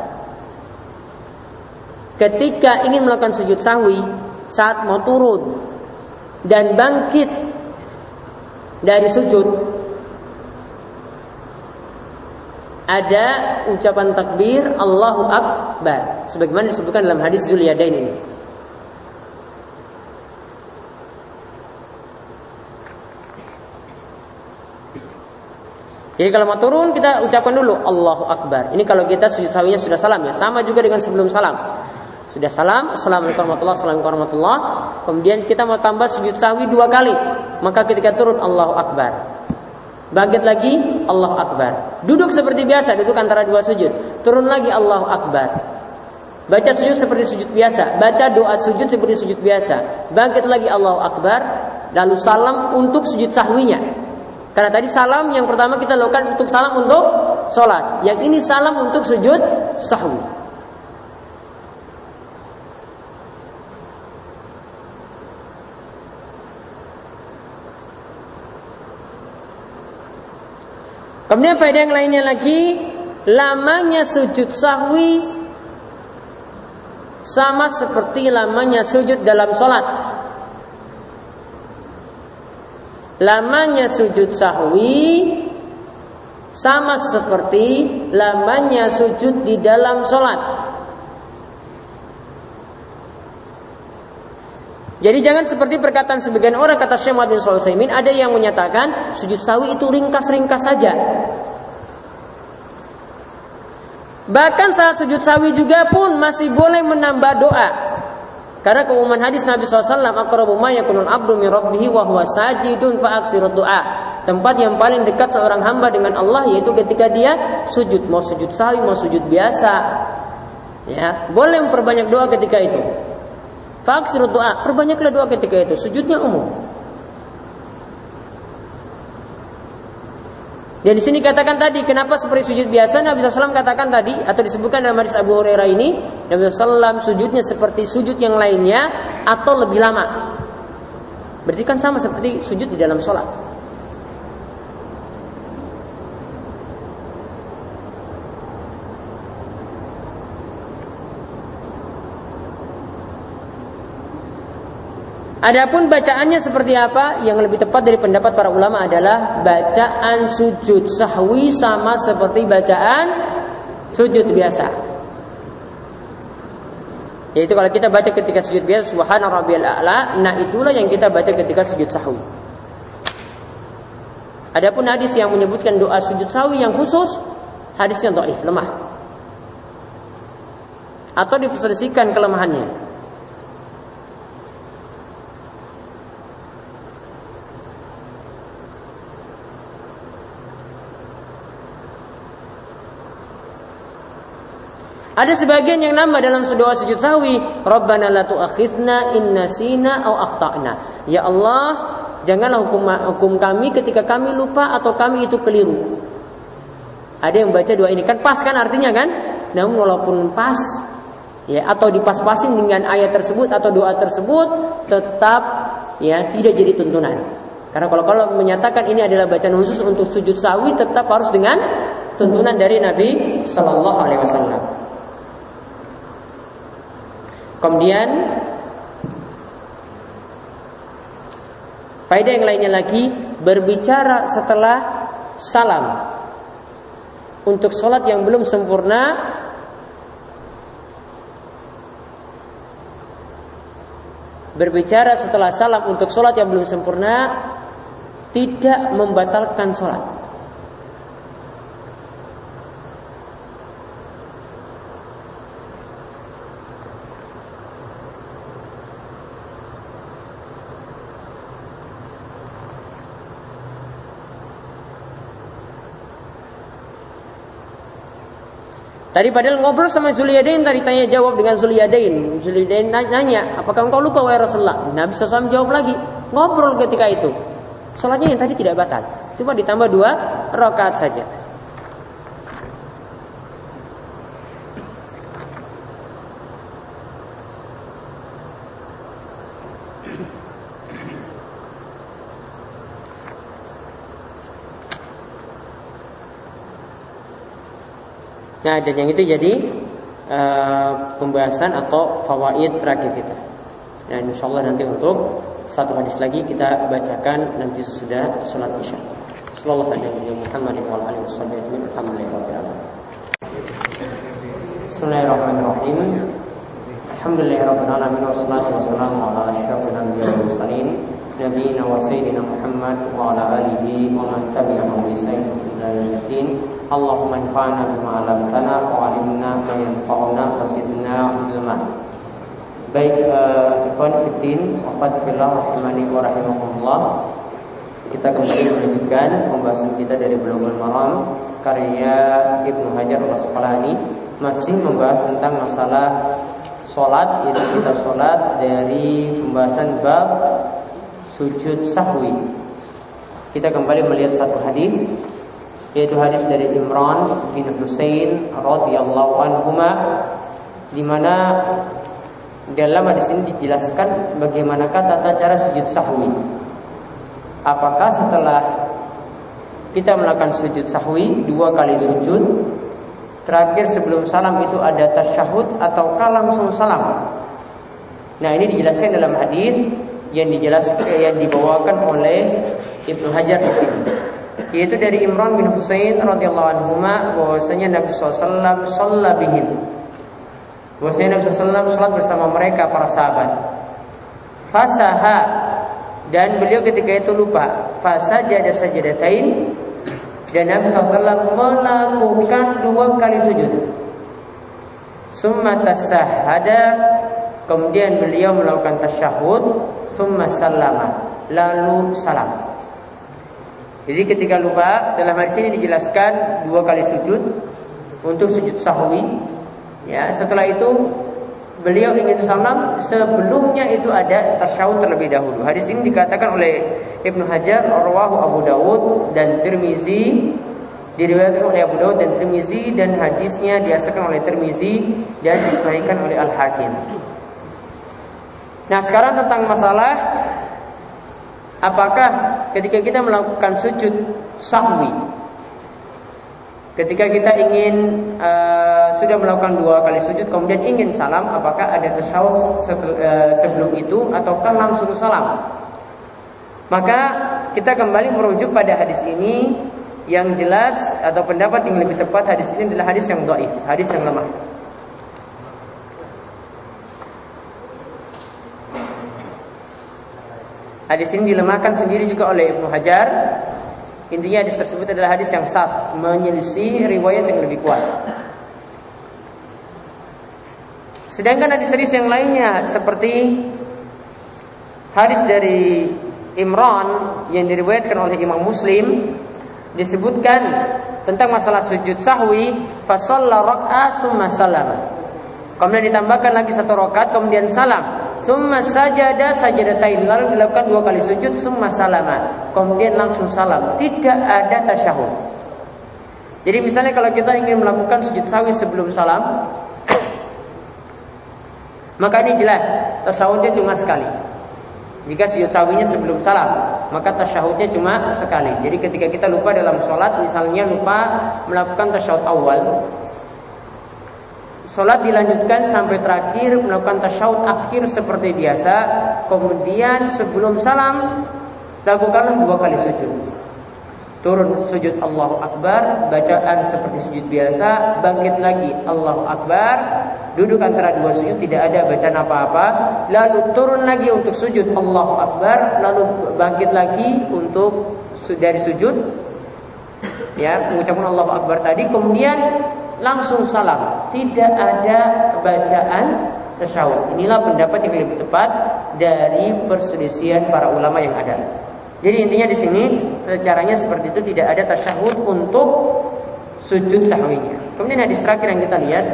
S1: Ketika ingin melakukan sujud sahwi saat mau turun dan bangkit dari sujud, ada ucapan takbir Allahu Akbar, sebagaimana disebutkan dalam hadis Dzul-Yadain ini. Jadi kalau mau turun kita ucapkan dulu Allahu Akbar. Ini kalau kita sujud sahwinya sudah salam ya. Sama juga dengan sebelum salam. Sudah salam, Assalamualaikum warahmatullahi wabarakatuh. Kemudian kita mau tambah sujud sahwi 2 kali. Maka ketika turun Allahu Akbar. Bangkit lagi Allahu Akbar. Duduk seperti biasa, duduk antara 2 sujud. Turun lagi Allahu Akbar. Baca sujud seperti sujud biasa. Baca doa sujud seperti sujud biasa. Bangkit lagi Allahu Akbar. Lalu salam untuk sujud sahwinya. Karena tadi salam yang pertama kita lakukan untuk salam untuk sholat. Yang ini salam untuk sujud sahwi. Kemudian faedah yang lainnya lagi, lamanya sujud sahwi sama seperti lamanya sujud dalam sholat. Lamanya sujud sahwi sama seperti lamanya sujud di dalam sholat. Jadi jangan seperti perkataan sebagian orang, kata Syekh Muhammad bin Shalih Al-Utsaimin, ada yang menyatakan sujud sahwi itu ringkas-ringkas saja. Bahkan saat sujud sahwi juga pun masih boleh menambah doa. Karena keumuman hadis Nabi SAW, aqrabu ma yakunul abdu min rabbih wa huwa sajidun fa aksirud du'a. Tempat yang paling dekat seorang hamba dengan Allah yaitu ketika dia sujud, mau sujud sahwi, mau sujud biasa. Ya, boleh memperbanyak doa ketika itu. Fa aksirud du'a, perbanyaklah doa ketika itu. Sujudnya umum. Dan di sini katakan tadi, kenapa seperti sujud biasa? Nabi SAW katakan tadi, atau disebutkan dalam hadis Abu Hurairah ini, Nabi SAW sujudnya seperti sujud yang lainnya atau lebih lama. Berarti kan sama seperti sujud di dalam sholat. Adapun bacaannya seperti apa? Yang lebih tepat dari pendapat para ulama adalah bacaan sujud sahwi sama seperti bacaan sujud biasa. Yaitu kalau kita baca ketika sujud biasa subhana rabbiyal a'la, nah itulah yang kita baca ketika sujud sahwi. Adapun hadis yang menyebutkan doa sujud sahwi yang khusus, hadisnya dhaif, lemah. Atau diperselisihkan kelemahannya. Ada sebagian yang nambah dalam doa sujud sahwi, Rabbana la tu'akhidna in nasina aw akhtana. Ya Allah, janganlah hukum kami ketika kami lupa atau kami itu keliru. Ada yang baca doa ini, kan pas kan artinya kan? Namun walaupun pas ya atau dipas-pasin dengan ayat tersebut atau doa tersebut, tetap ya tidak jadi tuntunan. Karena kalau menyatakan ini adalah bacaan khusus untuk sujud sahwi, tetap harus dengan tuntunan dari Nabi sallallahu alaihi wasallam. Kemudian faedah yang lainnya lagi, berbicara setelah salam untuk sholat yang belum sempurna, berbicara setelah salam untuk sholat yang belum sempurna tidak membatalkan sholat. Tadi padahal ngobrol sama Zuliyadain, tadi tanya jawab dengan Zuliyadain. Zuliyadain nanya, apakah engkau lupa wahai Rasulullah? Nabi SAW jawab lagi, ngobrol ketika itu. Salatnya yang tadi tidak batal, cuma ditambah 2 rakaat saja. Nah, dan yang itu jadi pembahasan atau fawaid terakhir kita. Dan insyaallah nanti untuk satu hadis lagi kita bacakan nanti sesudah sholat isya. Sallallahu alaihi Muhammad wa alihi wasallam. Alhamdulillah. Bismillahirrahmanirrahim. Alhamdulillahirabbil alamin wassalatu wassalamu ala asyrofil anbiya'i wal mursalin nabiyina wa sayyidina Muhammad wa ala alihi wa man tabi'ahum bi ihsan ila yaumil Allahumma anfa'na bima 'allamtana wa 'allimna ma yanfa'una wa zidna ilma. Baik, ikhwan fillah wa fadillah rahimani wa rahimakumullah. Kita kembali melanjutkan pembahasan kita dari Bulughul Maram karya Ibnu Hajar Al-Asqalani, masih membahas tentang masalah salat, yaitu kita salat dari pembahasan bab sujud sahwi. Kita kembali melihat satu hadis, yaitu hadis dari Imran bin Husain radhiyallahu anhuma, di mana dalam hadis ini dijelaskan bagaimana tata cara sujud sahwi. Apakah setelah kita melakukan sujud sahwi 2 kali sujud, terakhir sebelum salam itu ada tasyahud ataukah langsung salam? Nah, ini dijelaskan dalam hadis yang dibawakan oleh Ibnu Hajar di sini, yaitu dari Imran bin Husain radhiyallahu anhu bahwasanya Nabi SAW shalla bihim, bahwasanya Nabi SAW salat bersama mereka para sahabat. Fasaha, dan beliau ketika itu lupa. Fasajada sajadatain, dan Nabi SAW melakukan 2 kali sujud. Summa tasahhada, kemudian beliau melakukan tasyahud. Summa sallama, lalu salam. Jadi ketika lupa, dalam hadis ini dijelaskan 2 kali sujud untuk sujud sahwi. Ya, setelah itu beliau ingin salam, sebelumnya itu ada tasyahud terlebih dahulu. Hadis ini dikatakan oleh Ibnu Hajar rawahu Abu Dawud dan Tirmizi, diriwayatkan oleh Abu Dawud dan Tirmizi, dan hadisnya dihasankan oleh Tirmizi dan disahihkan oleh Al-Hakim. Nah, sekarang tentang masalah apakah ketika kita melakukan sujud sahwi Ketika kita ingin sudah melakukan 2 kali sujud kemudian ingin salam, apakah ada tasyahud sebelum itu ataukah langsung salam? Maka kita kembali merujuk pada hadis ini. Yang jelas atau pendapat yang lebih tepat, hadis ini adalah hadis yang dhaif, hadis yang lemah. Hadis ini dilemahkan sendiri juga oleh Ibnu Hajar. Intinya hadis tersebut adalah hadis yang sahih, menyelisih riwayat yang lebih kuat. Sedangkan hadis-hadis yang lainnya seperti hadis dari Imran yang diriwayatkan oleh Imam Muslim, disebutkan tentang masalah sujud sahwi, fa shalla rak'ah summa salama. Kemudian ditambahkan lagi 1 rakaat kemudian salam. Summa sajada sajadatain, lalu dilakukan 2 kali sujud, summa salama, kemudian langsung salam. Tidak ada tasyahud. Jadi misalnya kalau kita ingin melakukan sujud sahwi sebelum salam, maka ini jelas tasyahudnya cuma sekali. Jika sujud sahwinya sebelum salam, maka tasyahudnya cuma sekali. Jadi ketika kita lupa dalam sholat, misalnya lupa melakukan tasyahud awal, sholat dilanjutkan sampai terakhir melakukan tasyahud akhir seperti biasa, kemudian sebelum salam lakukanlah 2 kali sujud. Turun sujud Allahu Akbar, bacaan seperti sujud biasa, bangkit lagi Allahu Akbar, duduk antara 2 sujud tidak ada bacaan apa-apa, lalu turun lagi untuk sujud Allahu Akbar, lalu bangkit lagi untuk dari sujud, ya, mengucapkan Allahu Akbar tadi, kemudian langsung salam, tidak ada bacaan tasyahud. Inilah pendapat yang lebih tepat dari perselisihan para ulama yang ada. Jadi intinya di sini caranya seperti itu, tidak ada tasyahud untuk sujud sahwinya. Kemudian hadis terakhir yang kita lihat,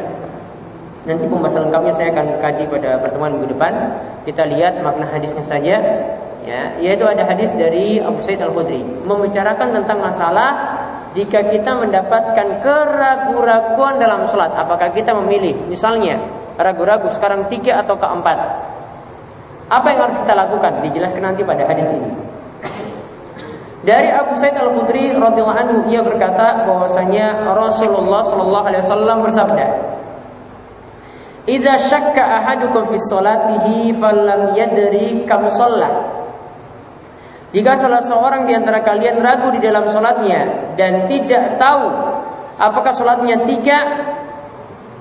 S1: nanti pembahasan lengkapnya saya akan kaji pada pertemuan minggu depan. Kita lihat makna hadisnya saja, ya, yaitu ada hadis dari Abu Sa'id Al-Khudri membicarakan tentang masalah jika kita mendapatkan keraguan-raguan dalam sholat, apakah kita memilih, misalnya ragu-ragu sekarang 3 atau 4, apa yang harus kita lakukan? Dijelaskan nanti pada hadis ini. Dari Abu Sa'id Al-Khudri radhiyallahu anhu, ia berkata bahwasanya Rasulullah sallallahu alaihi wasallam bersabda, "Idza syakka ahadukum fi sholatihi falam yadri kam shalla." Jika salah seorang di antara kalian ragu di dalam sholatnya dan tidak tahu apakah sholatnya 3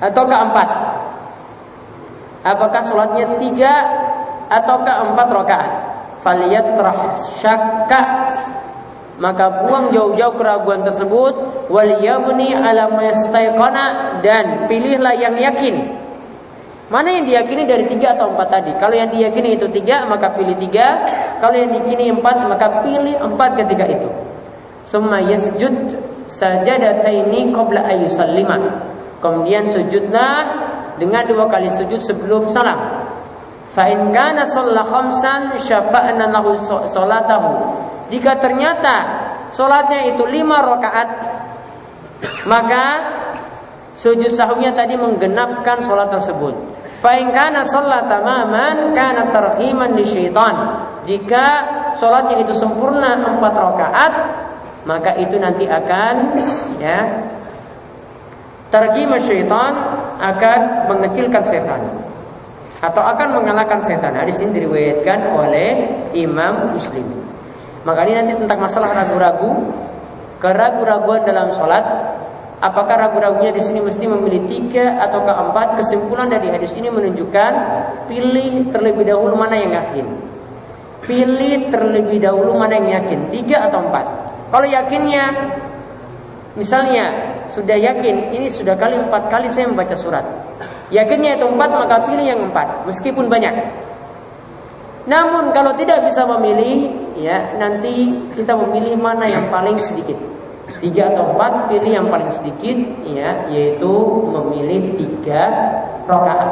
S1: ataukah 4, apakah sholatnya 3 ataukah 4 rakaat, falyatrah syakka, maka buang jauh-jauh keraguan tersebut, wal yabni ala ma yastayqana, dan pilihlah yang yakin. Mana yang diyakini dari 3 atau 4 tadi? Kalau yang diyakini itu 3, maka pilih 3. Kalau yang diyakini 4, maka pilih 4 ketika itu. Summa yasjud sajadataini qabla ayyusallima. Kemudian sujudlah dengan 2 kali sujud sebelum salam. Fa in kana shalla khamsan syafa'na lahu salatahu. Jika ternyata sholatnya itu 5 rakaat, maka sujud sahwinya tadi menggenapkan sholat tersebut. Fa in kana shalla tamaman kana tarhiman lisyaitan. Jika sholatnya itu sempurna 4 rakaat, maka itu nanti akan, ya, targhim syaitan, akan mengecilkan setan atau akan mengalahkan setan. Hadis ini diriwayatkan oleh Imam Muslim. Maka ini nanti tentang masalah ragu-ragu, keraguan-raguan dalam sholat. Apakah ragu-ragunya di sini mesti memilih 3 atau 4? Kesimpulan dari hadis ini menunjukkan pilih terlebih dahulu mana yang yakin. Pilih terlebih dahulu mana yang yakin, 3 atau 4. Kalau yakinnya, misalnya sudah yakin, ini sudah 4 kali saya membaca surat, yakinnya itu 4, maka pilih yang 4 meskipun banyak. Namun kalau tidak bisa memilih, ya, nanti kita memilih mana yang paling sedikit, 3 atau 4, pilih yang paling sedikit, ya, yaitu memilih 3 rakaat.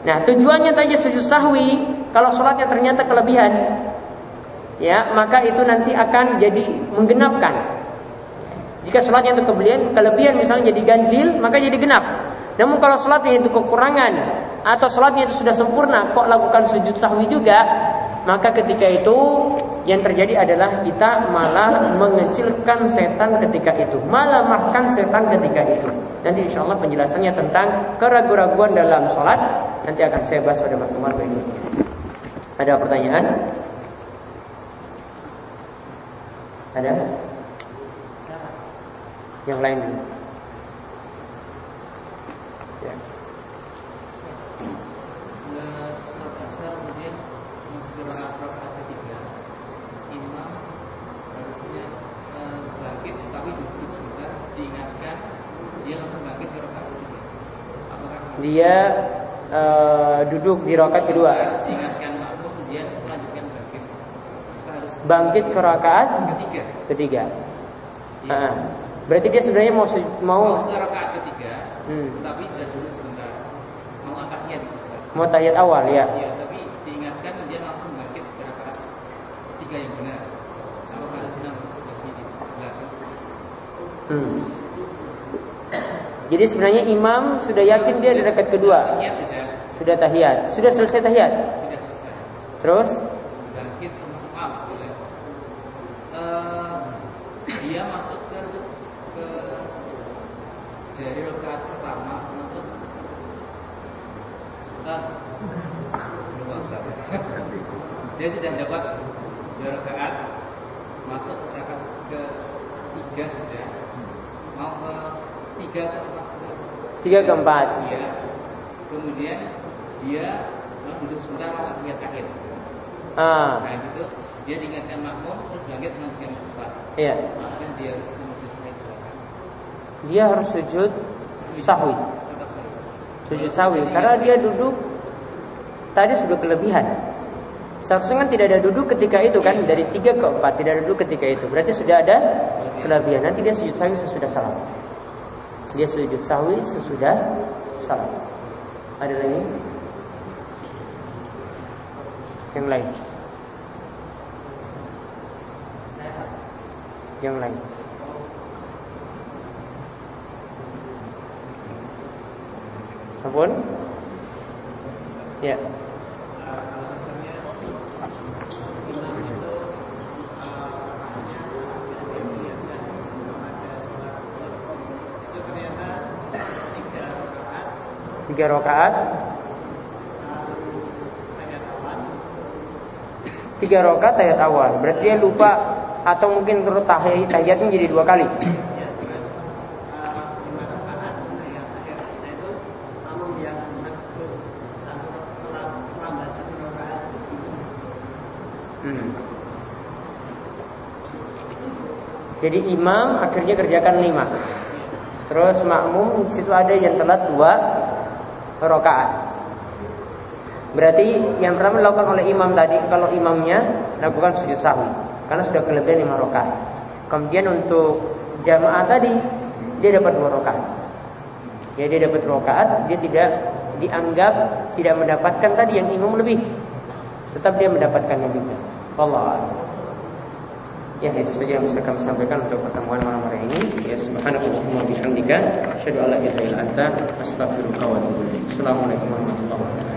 S1: Nah, tujuannya tadi sujud sahwi, kalau sholatnya ternyata kelebihan, ya, maka itu nanti akan jadi menggenapkan. Jika sholatnya itu kelebihan, misalnya jadi ganjil, maka jadi genap. Namun kalau sholatnya itu kekurangan atau sholatnya itu sudah sempurna, kok lakukan sujud sahwi juga, maka ketika itu yang terjadi adalah kita malah mengecilkan setan ketika itu, malah makan setan ketika itu. Nanti insya Allah penjelasannya tentang keraguan-raguan dalam sholat nanti akan saya bahas pada pertemuan berikutnya. Ada pertanyaan? Ada? Yang lain dulu. Ya. Dia duduk di rakaat kedua. Bangkit ke rakaat ketiga. Berarti dia sebenarnya mau
S2: ke rakaat ketiga, tapi sudah duduk sebentar. Mau angkat tahiyat.
S1: Mau tahiyat awal ya.
S2: Iya, tapi diingatkan dia langsung bangkit ke rakaat ketiga yang benar. Apa harus senang seperti di belakang?
S1: Jadi sebenarnya imam sudah yakin dia di rakaat kedua. Sudah tahiyat. Sudah selesai tahiyat.
S2: Sudah selesai.
S1: Terus
S2: Bangkit dia masuk ke dari rakaat pertama masuk dia sudah dapat 2 rakaat, masuk rakaat ke 3 sudah, mau ke 3 ke 4
S1: 3 ke 4.
S2: ya. Kemudian dia mau duduk sebentar mau lihat akhir. Nah gitu dia diingatkan makmum terus bangkit melanjutkan ke 4.
S1: Iya.
S2: Maka dia harus
S1: Dia harus sujud sahwi. Sujud sahwi karena dia duduk tadi sudah kelebihan. Seharusnya kan tidak ada duduk ketika itu kan, dari 3 ke 4 tidak ada duduk ketika itu. Berarti sudah ada kelebihan. Nanti dia sujud sahwi sesudah salam. Dia sujud sahwi sesudah salam. Ada lagi? Yang lain? Yang lain? Ampun? Ya. Tiga rakaat. 3 rakaat tahiyat awal. Berarti dia lupa atau mungkin terus tahiyatnya jadi 2 kali. Jadi imam akhirnya kerjakan 5. Terus makmum di situ ada yang telat 2 rakaat. Berarti yang pertama dilakukan oleh imam tadi, kalau imamnya lakukan sujud sahwi karena sudah kelebihan 5 rakaat. Kemudian untuk jamaah tadi dia dapat 2 rakaat. Ya dia dapat 2 rakaat, dia tidak dianggap tidak mendapatkan tadi yang imam lebih. Tetap dia mendapatkannya juga. Allah. Ya itu saja yang bisa kami sampaikan untuk pertemuan malam hari ini. Ya subhanakallahumma wa bihamdika asyhadu an la ilaha illa anta astaghfiruka wa atubu ilaik. Assalamualaikum warahmatullahi wabarakatuh.